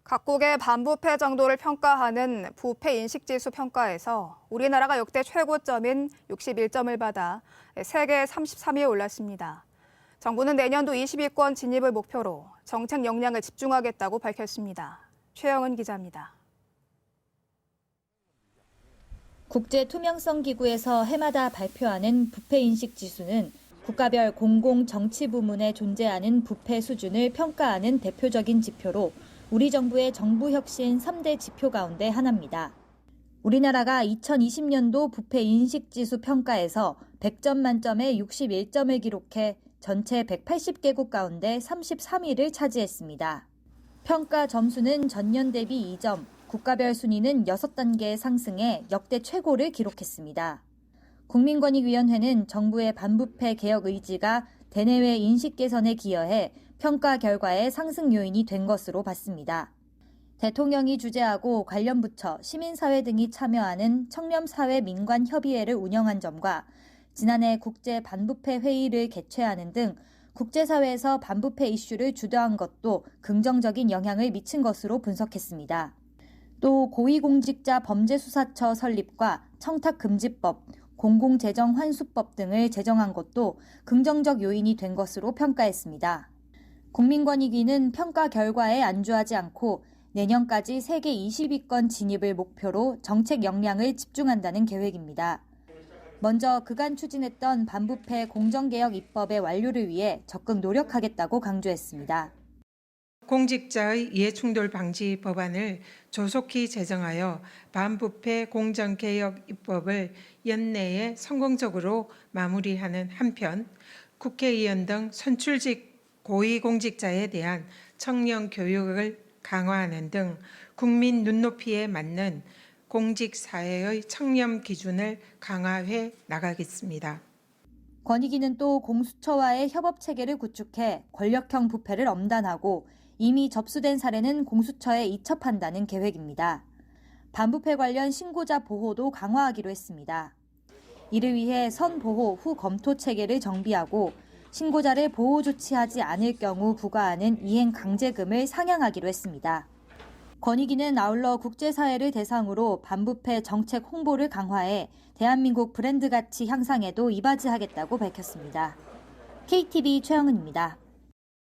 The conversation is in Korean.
각국의 반부패 정도를 평가하는 부패 인식지수 평가에서 우리나라가 역대 최고점인 61점을 받아 세계 33위에 올랐습니다. 정부는 내년도 20위권 진입을 목표로 정책 역량을 집중하겠다고 밝혔습니다. 최영은 기자입니다. 국제투명성기구에서 해마다 발표하는 부패인식지수는 국가별 공공정치부문에 존재하는 부패 수준을 평가하는 대표적인 지표로 우리 정부의 정부혁신 3대 지표 가운데 하나입니다. 우리나라가 2020년도 부패인식지수 평가에서 100점 만점에 61점을 기록해 전체 180개국 가운데 33위를 차지했습니다. 평가 점수는 전년 대비 2점, 국가별 순위는 6단계 상승해 역대 최고를 기록했습니다. 국민권익위원회는 정부의 반부패 개혁 의지가 대내외 인식 개선에 기여해 평가 결과의 상승 요인이 된 것으로 봤습니다. 대통령이 주재하고 관련 부처, 시민사회 등이 참여하는 청렴사회 민관협의회를 운영한 점과 지난해 국제 반부패 회의를 개최하는 등 국제사회에서 반부패 이슈를 주도한 것도 긍정적인 영향을 미친 것으로 분석했습니다. 또 고위공직자 범죄수사처 설립과 청탁금지법, 공공재정환수법 등을 제정한 것도 긍정적 요인이 된 것으로 평가했습니다. 국민권익위는 평가 결과에 안주하지 않고 내년까지 세계 20위권 진입을 목표로 정책 역량을 집중한다는 계획입니다. 먼저 그간 추진했던 반부패 공정개혁 입법의 완료를 위해 적극 노력하겠다고 강조했습니다. 공직자의 이해충돌 방지 법안을 조속히 제정하여 반부패 공정개혁 입법을 연내에 성공적으로 마무리하는 한편 국회의원 등 선출직 고위공직자에 대한 청년 교육을 강화하는 등 국민 눈높이에 맞는 공직사회의 청렴 기준을 강화해 나가겠습니다. 권익위는 또 공수처와의 협업체계를 구축해 권력형 부패를 엄단하고 이미 접수된 사례는 공수처에 이첩한다는 계획입니다. 반부패 관련 신고자 보호도 강화하기로 했습니다. 이를 위해 선보호 후 검토 체계를 정비하고 신고자를 보호 조치하지 않을 경우 부과하는 이행 강제금을 상향하기로 했습니다. 권익위는 아울러 국제사회를 대상으로 반부패 정책 홍보를 강화해 대한민국 브랜드 가치 향상에도 이바지하겠다고 밝혔습니다. KTV 최영은입니다.